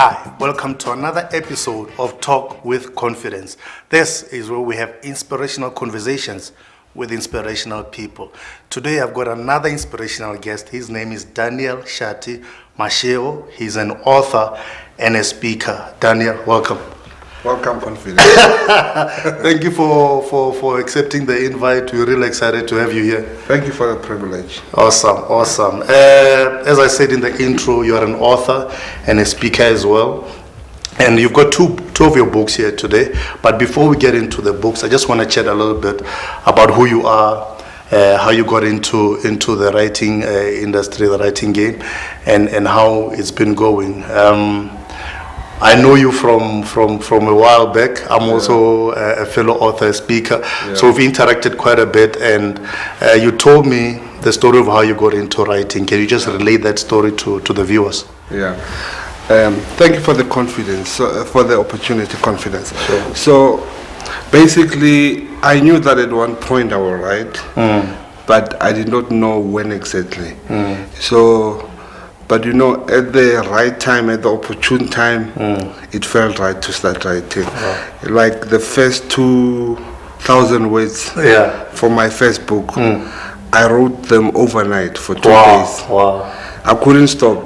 Hi, welcome to another episode of Talk with Confidence. This is where we have inspirational conversations with inspirational people. Today I've got another inspirational guest. His name is Daniel Shatty Mashego. He's an author and a speaker. Daniel, welcome. Welcome, Confidence. Thank you for accepting the invite. We're really excited to have you here. Thank you for the privilege. Awesome. As I said in the intro, you are an author and a speaker as well. And you've got two of your books here today. But before we get into the books, I just want to chat a little bit about who you are, how you got into the writing industry, the writing game, and how it's been going. I know you from a while back. I'm also a fellow author, speaker. So we've interacted quite a bit, and you told me the story of how you got into writing. Can you just relate that story to the viewers? Yeah. Thank you for the confidence, for the opportunity, Confidence. Sure. So basically, I knew that at one point I will write, but I did not know when exactly. But you know, at the right time, at the opportune time, it felt right to start writing. Like the first 2,000 words for my first book, I wrote them overnight for 2 days. Wow. I couldn't stop.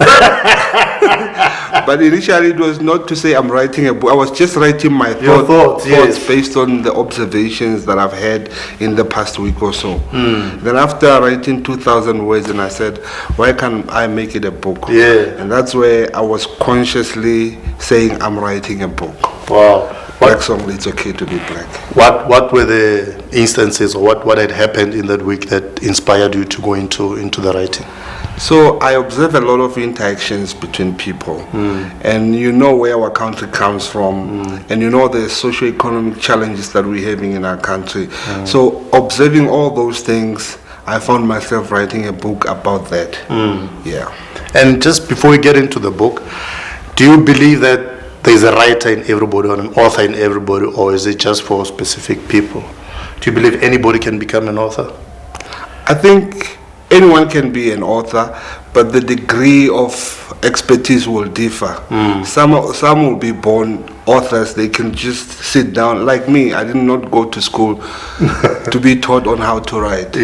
But initially it was not to say I'm writing a book. I was just writing my thoughts based on the observations that I've had in the past week or so. Then after writing 2,000 words, and I said, why can't I make it a book? And that's where I was consciously saying I'm writing a book. Wow. Black song, It's Okay to Be Black. What were the instances, or what had happened in that week that inspired you to go into the writing? So I observe a lot of interactions between people, and you know where our country comes from, and you know the socio-economic challenges that we're having in our country. So observing all those things, I found myself writing a book about that. And just before we get into the book, do you believe that there's a writer in everybody or an author in everybody, or is it just for specific people? Do you believe anybody can become an author? I think anyone can be an author, but the degree of expertise will differ. Some will be born authors. They can just sit down. Like me, I did not go to school to be taught on how to write.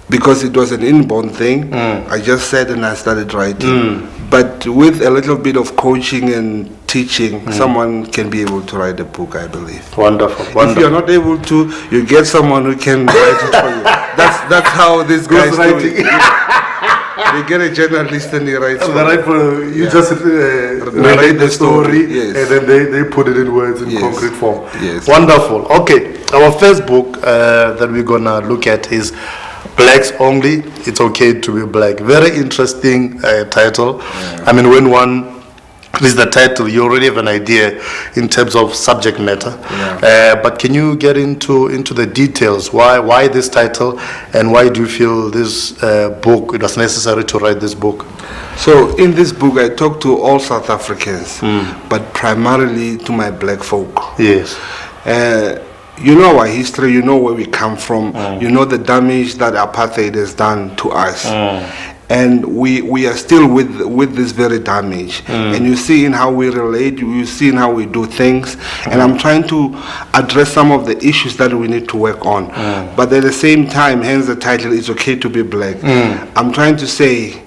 Because it was an inborn thing. I just sat and I started writing. But with a little bit of coaching and teaching, someone can be able to write a book, I believe. Wonderful. If you're not able to, you get someone who can write it for you. That's how this guys do it. They get a journalist and he writes for you. Just narrate the story, and then they put it in words in concrete form. Wonderful. Okay, our first book that we're gonna look at is Blacks Only, It's Okay to Be Black. Very interesting title. I mean, when one reads the title, you already have an idea in terms of subject matter. But can you get into the details? Why this title, and why do you feel this book, it was necessary to write this book? So in this book, I talk to all South Africans, but primarily to my black folk. You know our history, you know where we come from, you know the damage that apartheid has done to us. And we are still with this very damage. And you see in how we relate, you see in how we do things. And I'm trying to address some of the issues that we need to work on. But at the same time, hence the title, It's Okay to Be Black. I'm trying to say,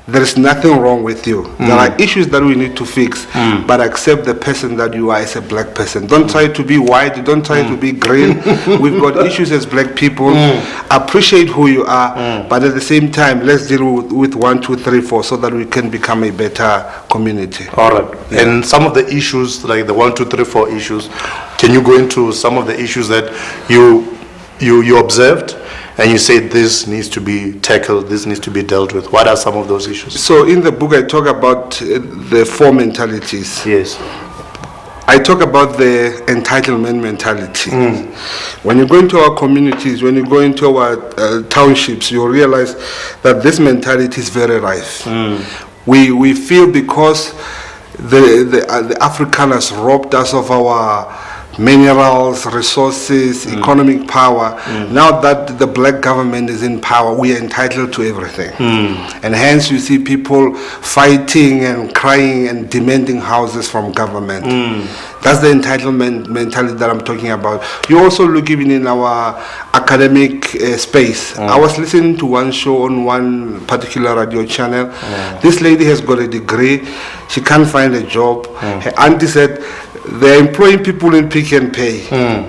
there is nothing wrong with you. There are issues that we need to fix, but accept the person that you are as a black person. Don't try to be white, don't try to be green. We've got issues as black people. Appreciate who you are, but at the same time, let's deal with 1, 2, 3, 4 so that we can become a better community. All right. And some of the issues, like the 1, 2, 3, 4 issues, can you go into some of the issues that you observed? And you say this needs to be tackled, this needs to be dealt with. What are some of those issues? So in the book, I talk about the 4 mentalities. I talk about the entitlement mentality. When you go into our communities, when you go into our townships, you realize that this mentality is very rife. We feel because the Afrikaners robbed us of our minerals, resources, economic power. Now that the black government is in power, we are entitled to everything. And hence you see people fighting and crying and demanding houses from government. That's the entitlement mentality that I'm talking about. You also look even in our academic space. I was listening to one show on one particular radio channel. This lady has got a degree. She can't find a job. Her auntie said, they're employing people in Pick and Pay.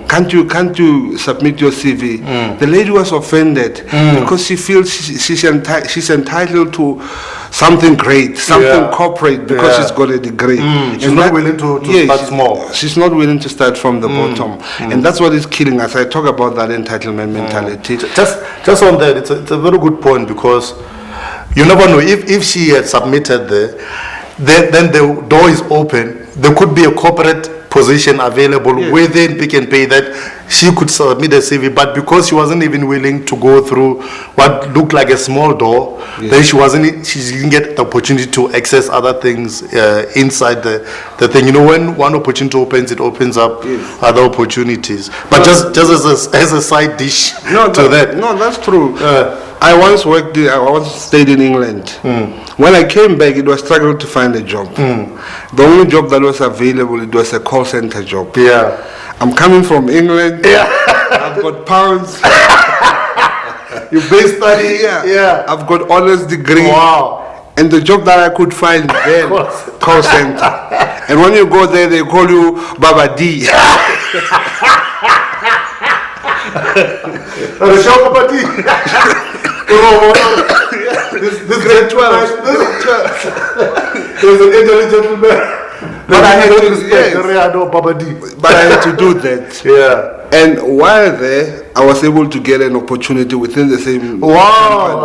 Can't you submit your CV? The lady was offended because she feels she's entitled to something great, something corporate, because she's got a degree. She's not willing to start small. She's not willing to start from the bottom, and that's what is killing us. I talk about that entitlement mentality. Just on that, it's a very good point, because you never know if she had submitted there. Then the door is open. There could be a corporate position available within Pick and Pay that she could submit a CV, but because she wasn't even willing to go through what looked like a small door, then she didn't get the opportunity to access other things inside the thing. You know, when one opportunity opens, it opens up other opportunities. But just as a side dish to that. No, that's true. I once stayed in England. When I came back, it was struggle to find a job. The only job that was available, it was a call center job. I'm coming from England. I've got pounds. You base study. I've got honors degree. Wow. And the job that I could find then, call center. And when you go there, they call you Baba D. This grade 12. There's an elderly gentleman. But I had to do that. And while there, I was able to get an opportunity within the same company.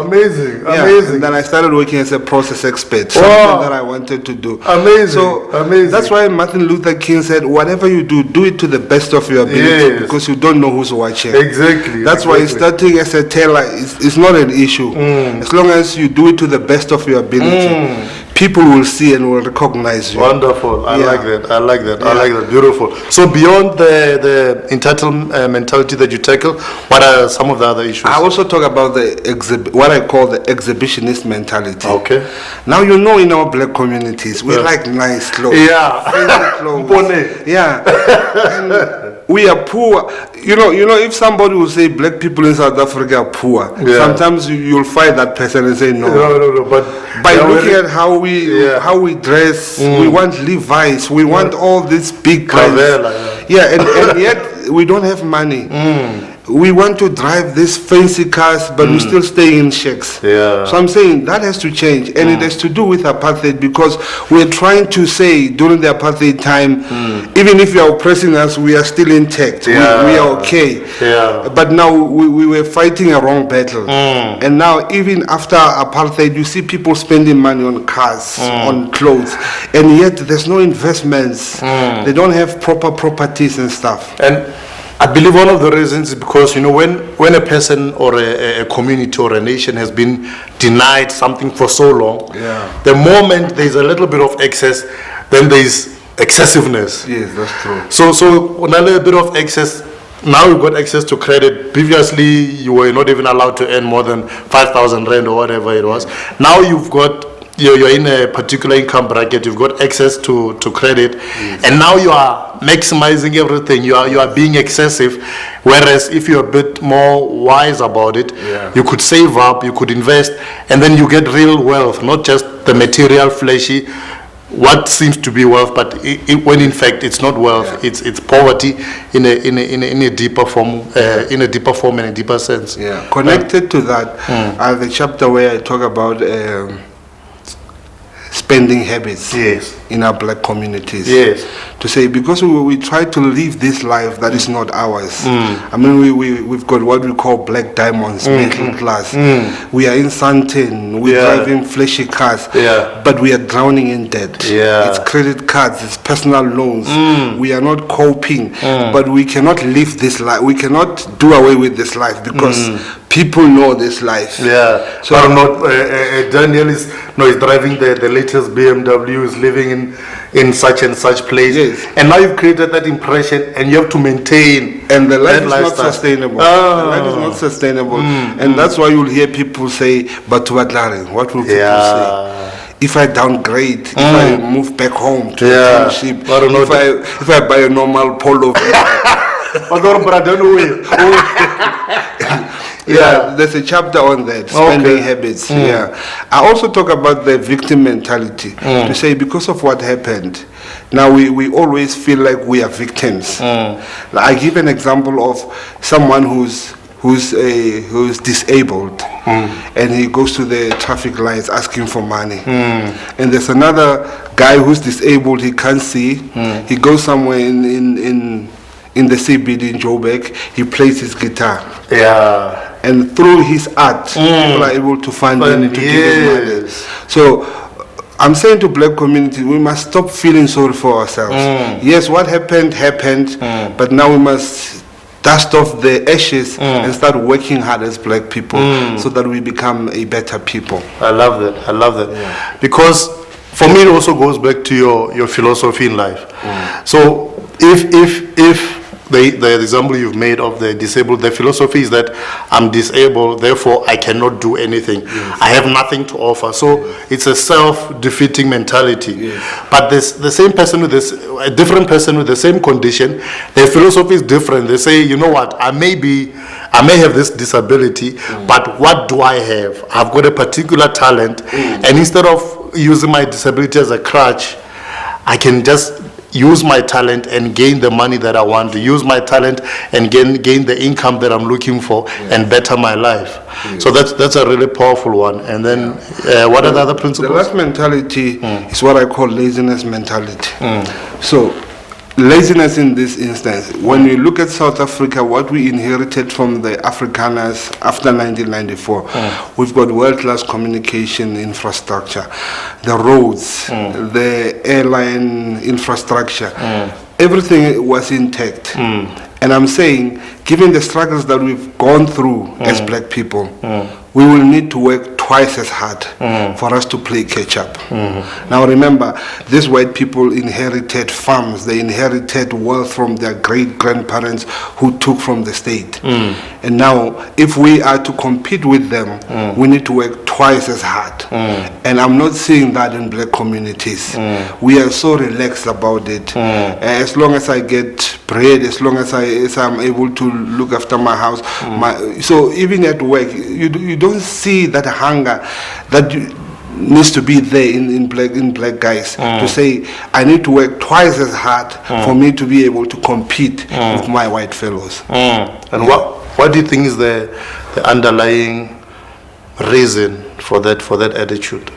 Amazing. And then I started working as a process expert, something that I wanted to do. Amazing. That's why Martin Luther King said, whatever you do, do it to the best of your ability, because you don't know who's watching. Exactly. That's why starting as a teller is not an issue. As long as you do it to the best of your ability, people will see and will recognize you. Wonderful. I like that. Beautiful. So beyond the entitled mentality that you tackle, what are some of the other issues? I also talk about what I call the exhibitionist mentality. Okay. Now, you know, in our black communities, we like nice clothes. Fancy clothes. And we are poor. You know, if somebody will say black people in South Africa are poor, sometimes you'll find that person and say no. But by looking at how we dress, we want Levi's, we want all these big clothes. And yet we don't have money. We want to drive these fancy cars, but we still stay in shacks. So I'm saying that has to change, and it has to do with apartheid, because we're trying to say during the apartheid time, even if you are oppressing us, we are still intact. We are okay. But now we were fighting a wrong battle, and now even after apartheid, you see people spending money on cars, on clothes, and yet there's no investments. They don't have proper properties and stuff. And I believe one of the reasons is because, you know, when a person or a community or a nation has been denied something for so long, the moment there's a little bit of excess, then there's excessiveness. Yes, that's true. So when a little bit of excess, now you've got access to credit. Previously, you were not even allowed to earn more than 5,000 rand or whatever it was. Now you've got, you're in a particular income bracket, you've got access to credit, and now you are maximizing everything. You are being excessive, whereas if you're a bit more wise about it, you could save up, you could invest, and then you get real wealth, not just the material, fleshy, what seems to be wealth, but when in fact it's not wealth, it's poverty in a deeper form, in a deeper form and a deeper sense. Connected to that, I have a chapter where I talk about spending habits in our black communities. To say, because we try to live this life that is not ours. I mean, we've got what we call black diamonds, middle class. We are in Santin, we're driving flashy cars, but we are drowning in debt. It's credit cards, it's personal loans. We are not coping, but we cannot live this life. We cannot do away with this life, because people know this life. Yeah. So but not Daniel is he's driving the latest BMW, is living in such and such place. Yes. And now you've created that impression, and you have to maintain. And the life that is lifestyle. not sustainable. Oh. The life is not sustainable. And that's why you'll hear people say, but what will people say? If I downgrade, if I move back home to the township, if I buy a normal Polo. Yeah, there's a chapter on that, spending habits. Yeah, I also talk about the victim mentality to say because of what happened, now we always feel like we are victims. I give an example of someone who's disabled and he goes to the traffic lights asking for money, and there's another guy who's disabled, he can't see, he goes somewhere in the CBD in Joburg, he plays his guitar, and through his art people are able to fund him to give him money. So I'm saying to black community, we must stop feeling sorry for ourselves. Yes, what happened, but now we must dust off the ashes and start working hard as black people so that we become a better people. I love that. Because for me it also goes back to your philosophy in life. So if the example you've made of the disabled, the philosophy is that I'm disabled, therefore I cannot do anything. I have nothing to offer. So it's a self-defeating mentality. But the same person with a different person with the same condition, their philosophy is different. They say, you know what, I may have this disability, but what do I have? I've got a particular talent, and instead of using my disability as a crutch, I can just use my talent and gain the money that I want to, use my talent and gain the income that I'm looking for, and better my life. So that's a really powerful one. And then what are the other principles? The last mentality is what I call laziness mentality. So laziness in this instance, when you look at South Africa, what we inherited from the Afrikaners after 1994, we've got world-class communication infrastructure, the roads, the airline infrastructure, everything was intact. And I'm saying, given the struggles that we've gone through as black people, we will need to work twice as hard for us to play catch up. Now remember, these white people inherited farms, they inherited wealth from their great-grandparents who took from the state. And now, if we are to compete with them, we need to work twice as hard. And I'm not seeing that in black communities. We are so relaxed about it. As long as I get bread, as long as I'm able to look after my house, so even at work, you don't see that hunger that needs to be there in black guys to say I need to work twice as hard for me to be able to compete with my white fellows. And what do you think is the underlying reason for that attitude?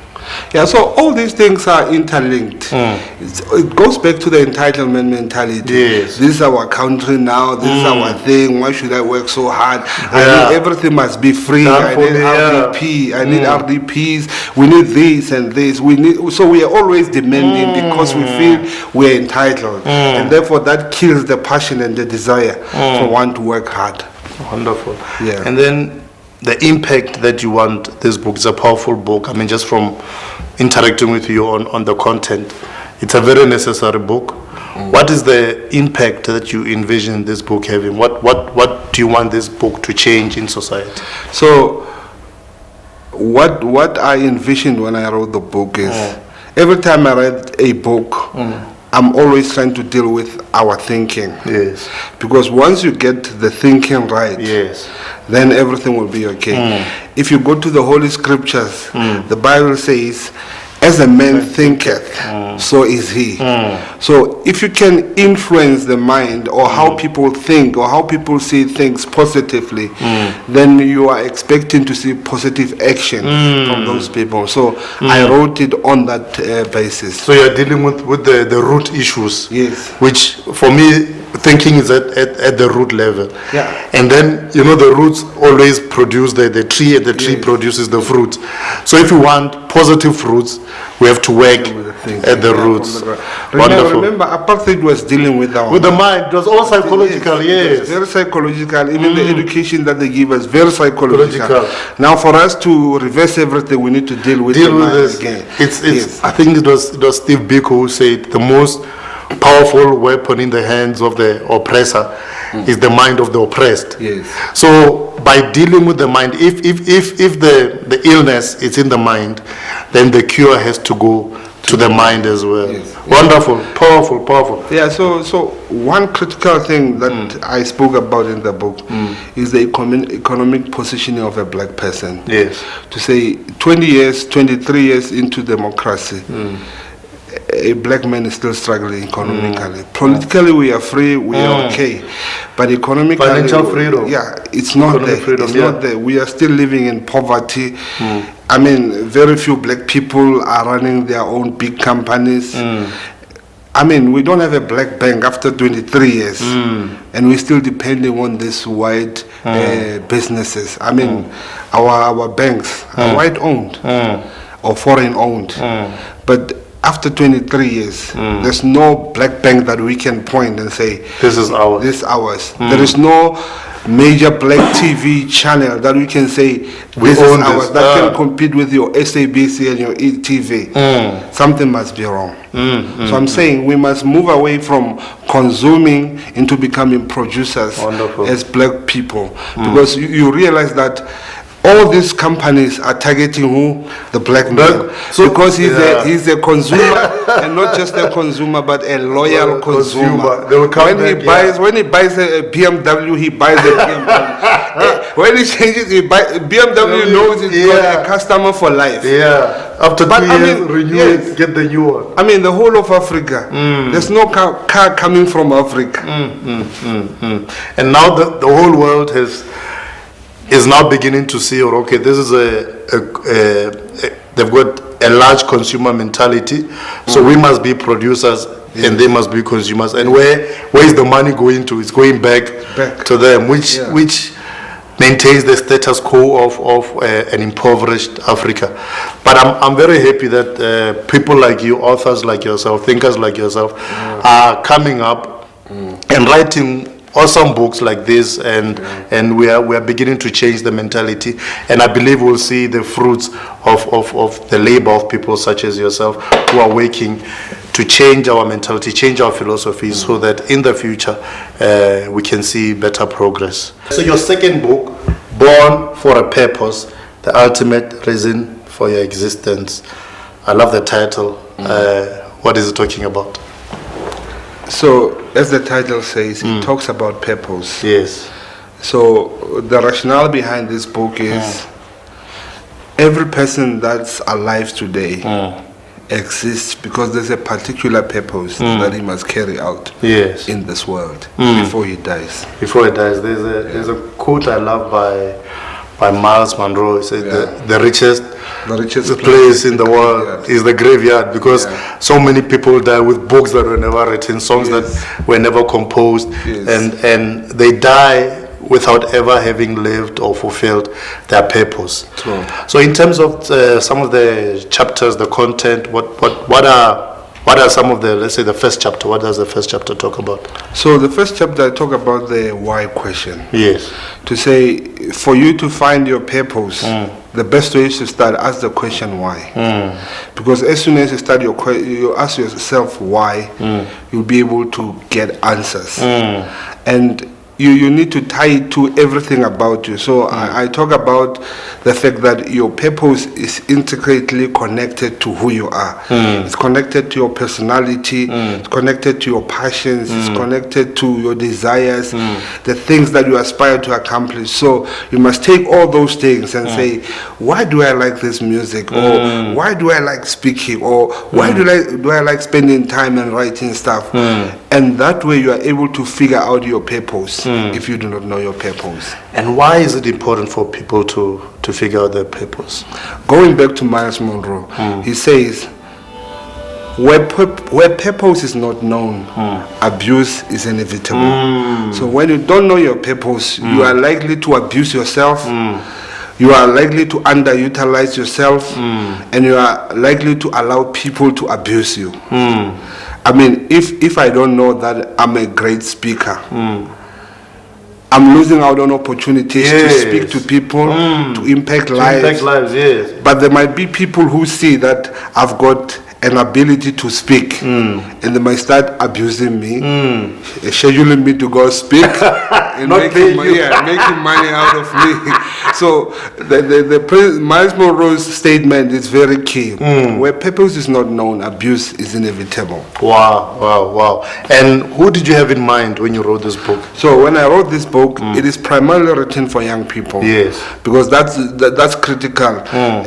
Yeah, so all these things are interlinked. It goes back to the entitlement mentality. Yes. This is our country now, this is our thing, why should I work so hard? I need everything must be free. I need RDP, I need RDPs, we need this and this. So we are always demanding because we feel we're entitled. And therefore that kills the passion and the desire for one to work hard. Wonderful. Yeah. And then the impact that you want this book is a powerful book. I mean, just from interacting with you on the content, it's a very necessary book. What is the impact that you envision this book having? What do you want this book to change in society? So what I envisioned when I wrote the book is every time I read a book, I'm always trying to deal with our thinking. Yes. Because once you get the thinking right, yes, then everything will be okay. If you go to the Holy Scriptures, the Bible says, as a man thinketh, so is he. So if you can influence the mind or how people think or how people see things positively, then you are expecting to see positive action from those people. So I wrote it on that basis. So you're dealing with the root issues. Yes. Which for me, thinking is at the root level. Yeah. And then, the roots always produce the tree, and the tree produces the fruit. So if you want positive fruits, we have to work thinking. At the roots. Remember, apartheid was dealing with our with the mind. It was all psychological, yes. Very psychological. Even the education that they give us, very psychological. Now, for us to reverse everything, we need to deal with this again. I think it was Steve Biko who said the most powerful weapon in the hands of the oppressor is the mind of the oppressed. Yes. So by dealing with the mind, if the illness is in the mind, then the cure has to go to the mind as well. Yes. Wonderful, powerful. Yeah, so one critical thing that I spoke about in the book is the economic positioning of a black person. Yes. To say 20 years, 23 years into democracy, a black man is still struggling economically. Politically, we are free, we are okay, but economically, financial freedom. Yeah, it's not there. Freedom, it's not there. We are still living in poverty. I mean, very few black people are running their own big companies. I mean, we don't have a black bank after 23 years, and we're still depending on these white businesses. I mean, our banks are white owned or foreign owned, but after 23 years, there's no black bank that we can point and say, this is ours. This is ours. There is no major black TV channel that we can say, this is ours, that can compete with your SABC and your ETV. Something must be wrong. So I'm saying we must move away from consuming into becoming producers as black people. Because you realize that all these companies are targeting who? The black man. So because he's a consumer, and not just a consumer, but a loyal consumer. When he buys a BMW, he buys a BMW. When he changes, BMW knows it's got a customer for life. Yeah. After 2 years, renew it, get the new one. I mean, the whole of Africa. There's no car coming from Africa. And now the whole world is now beginning to see, okay, this is they've got a large consumer mentality, so we must be producers and they must be consumers. And where is the money going to? It's going back to them, which maintains the status quo of an impoverished Africa. But I'm very happy that people like you, authors like yourself, thinkers like yourself, are coming up and writing awesome books like this, and we are beginning to change the mentality, and I believe we'll see the fruits of the labor of people such as yourself who are working to change our mentality, change our philosophy, so that in the future we can see better progress. So your second book, Born for a Purpose, the ultimate reason for your existence. I love the title. What is it talking about? So, as the title says, it talks about purpose. Yes. So, the rationale behind this book is every person that's alive today exists because there's a particular purpose that he must carry out in this world before he dies. Before he dies, there's a quote I love by Miles Monroe. He said the richest place in the world is the graveyard, because so many people die with books that were never written, songs that were never composed, and they die without ever having lived or fulfilled their purpose. True. So in terms of some of the chapters, the content, what are some of the, let's say the first chapter, what does the first chapter talk about? So the first chapter I talk about the why question. Yes. To say, for you to find your purpose, the best way is to start, ask the question why. Because as soon as you start you ask yourself why, you'll be able to get answers. And you need to tie it to everything about you. So I talk about the fact that your purpose is intricately connected to who you are. It's connected to your personality, it's connected to your passions, it's connected to your desires, the things that you aspire to accomplish. So you must take all those things and say, why do I like this music? Or why do I like speaking? Or why do I like spending time and writing stuff? And that way you are able to figure out your purpose if you do not know your purpose. And why is it important for people to figure out their purpose? Going back to Miles Monroe, he says, where purpose is not known, abuse is inevitable. So when you don't know your purpose, you are likely to abuse yourself, you are likely to underutilize yourself, and you are likely to allow people to abuse you. I mean, if I don't know that I'm a great speaker, I'm losing out on opportunities to speak to people, to impact lives. Impact lives, yes. But there might be people who see that I've got an ability to speak, and they might start abusing me, scheduling me to go speak, and making money out of me. So the Miles Monroe's statement is very key. Where purpose is not known, abuse is inevitable. Wow. And who did you have in mind when you wrote this book? So when I wrote this book, it is primarily written for young people. Yes. Because that's critical,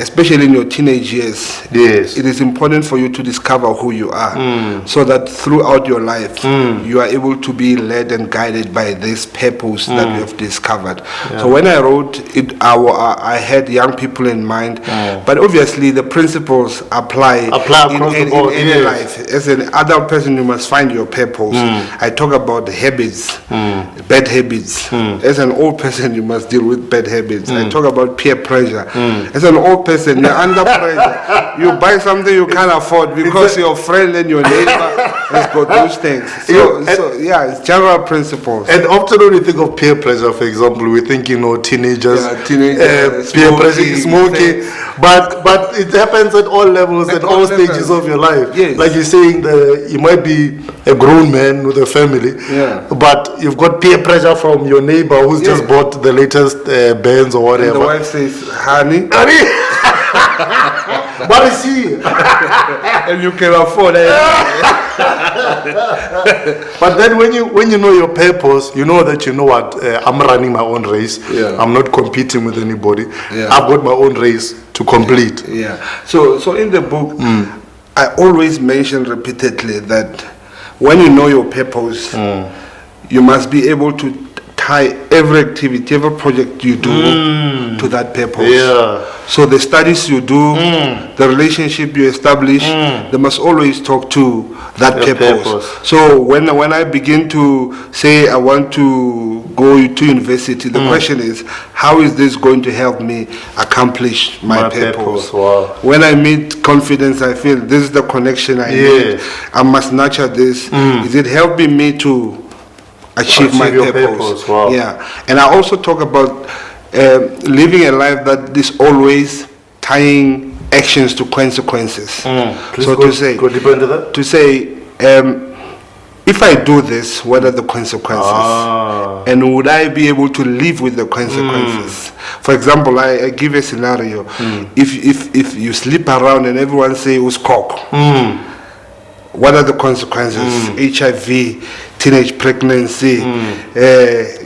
especially in your teenage years. Yes. It is important for you to discover who you are, so that throughout your life you are able to be led and guided by this purpose that you have discovered. So when I wrote it, I had young people in mind, but obviously the principles apply in any life. As an adult person, you must find your purpose. I talk about habits, bad habits. As an old person, you must deal with bad habits. I talk about peer pressure. As an old person, you're under pressure. You buy something you can't afford because your friend and your neighbor has got those things. So it's general principles. And often when we think of peer pressure, for example, we think, teenagers, peer pressure, smoking. But it happens at all levels, at all stages of your life. Yes. Like you're saying, you might be a grown man with a family, but you've got peer pressure from your neighbor who's just bought the latest Benz or whatever. And the wife says, honey. What is he? And you can afford it. But then when you know your purpose, you know that I'm running my own race. I'm not competing with anybody. I've got my own race to complete. So in the book, I always mention repeatedly that when you know your purpose, you must be able to tie every activity, every project you do to that purpose. So the studies you do, the relationship you establish, they must always talk to that purpose. So when I begin to say I want to go to university, the question is, how is this going to help me accomplish my purpose? Wow. When I meet confidence, I feel this is the connection I need. I must nurture this. Is it helping me to achieve my purpose? Wow. And I also talk about living a life that is always tying actions to consequences. So go deeper into that. To say, if I do this, what are the consequences? And would I be able to live with the consequences? For example, I give a scenario. If you sleep around and everyone say uskok, what are the consequences? HIV, teenage pregnancy,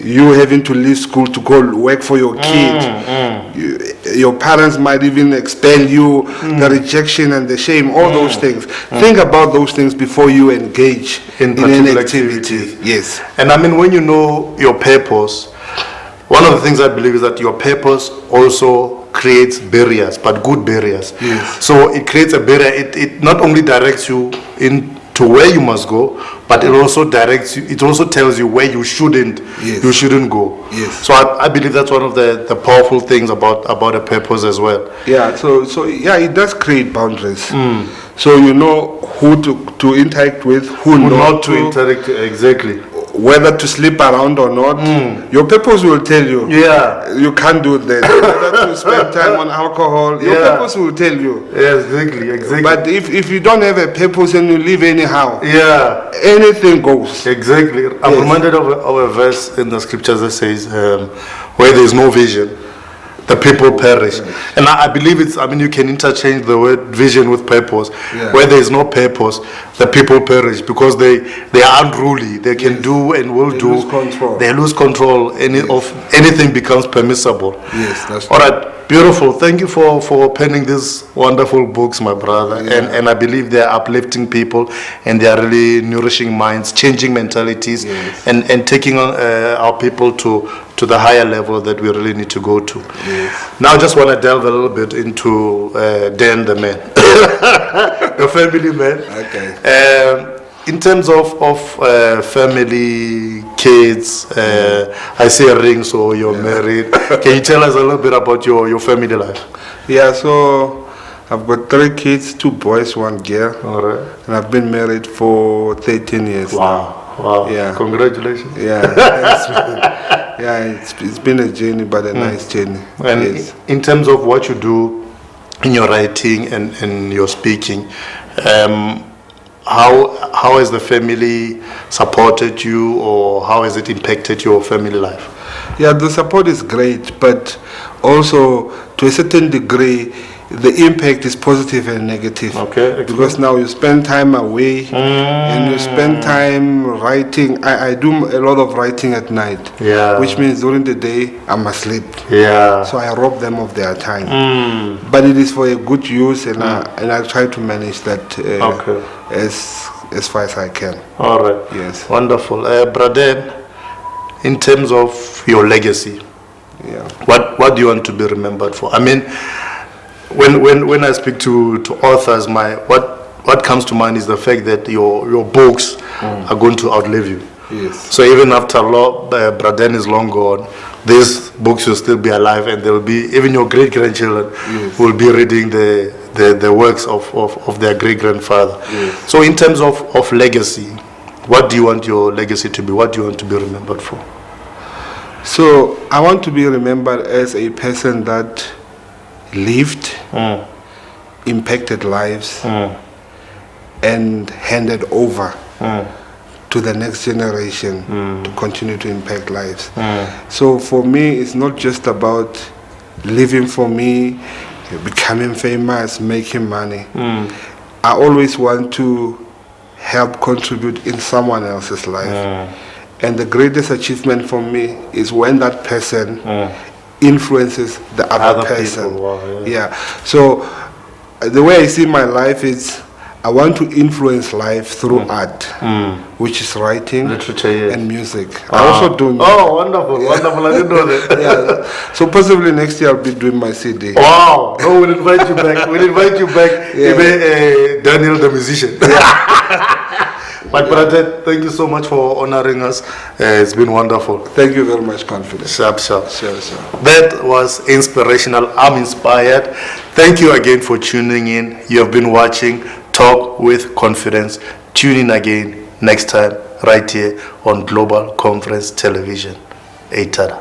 you having to leave school to go work for your kid. Your parents might even expel you, the rejection and the shame, all those things. Think about those things before you engage in any activity. Yes. And I mean, when you know your purpose, one of the things I believe is that your purpose also creates barriers, but good barriers. Yes. So it creates a barrier. It not only directs you into where you must go, but it also directs you. It also tells you where you shouldn't go. Yes. So I believe that's one of the powerful things about a purpose as well. So it does create boundaries. So you know who to interact with, who not to interact. Exactly. Whether to sleep around or not, your purpose will tell you. You can't do that. Whether to spend time on alcohol, your purpose will tell you. Exactly. But if you don't have a purpose and you live anyhow, anything goes. Exactly. I'm reminded of a verse in the scriptures that says, where there is no vision, the people perish. And I believe you can interchange the word vision with purpose. Where there is no purpose, the people perish because they are unruly. They can do and will do. Lose control. They lose control. Anything becomes permissible. Yes, that's all right. Beautiful. Thank you for penning these wonderful books, my brother. And I believe they are uplifting people and they are really nourishing minds, changing mentalities, and taking on our people to the higher level that we really need to go to. Now I just want to delve a little bit into Dan the man, the family man. Okay. In terms of family kids. I see a ring, so you're married. Can you tell us a little bit about your family life? Yeah, so I've got 3 kids, 2 boys, 1 girl. All right. And I've been married for 13 years. Wow. Yeah. Congratulations. Yeah, it's been a journey, but a nice journey. And yes. in terms of what you do in your writing and your speaking, how has the family supported you, or how has it impacted your family life? Yeah, the support is great, but also to a certain degree, the impact is positive and negative. Okay. Because now you spend time away and you spend time writing. I do a lot of writing at night. Yeah. Which means during the day I'm asleep. Yeah. So I rob them of their time. But it is for a good use, and I try to manage that as far as I can. All right. Yes. Wonderful. Braden, in terms of your legacy, what do you want to be remembered for? I mean, when I speak to authors, what comes to mind is the fact that your books are going to outlive you. Yes. So even after Braden is long gone, these books will still be alive, and there will be, even your great-grandchildren will be reading the works of their great-grandfather. Yes. So in terms of legacy, what do you want your legacy to be? What do you want to be remembered for? So I want to be remembered as a person that lived, impacted lives, and handed over to the next generation to continue to impact lives. So for me, it's not just about living for me, becoming famous, making money. I always want to help contribute in someone else's life. And the greatest achievement for me is when that person influences the other person. Wow, yeah. So the way I see my life is, I want to influence life through art, which is writing, literature, and music. I also do music. Oh, wonderful, wonderful. I didn't know that. Yeah. So possibly next year I'll be doing my CD. Wow. No, we'll invite you back. We'll invite you back, even Daniel the musician. But brother, thank you so much for honoring us. It's been wonderful. Thank you very much, Confidence. Sharp. Sure. That was inspirational. I'm inspired. Thank you again for tuning in. You have been watching Talk with Confidence. Tune in again next time right here on Global Conference Television. Eitada.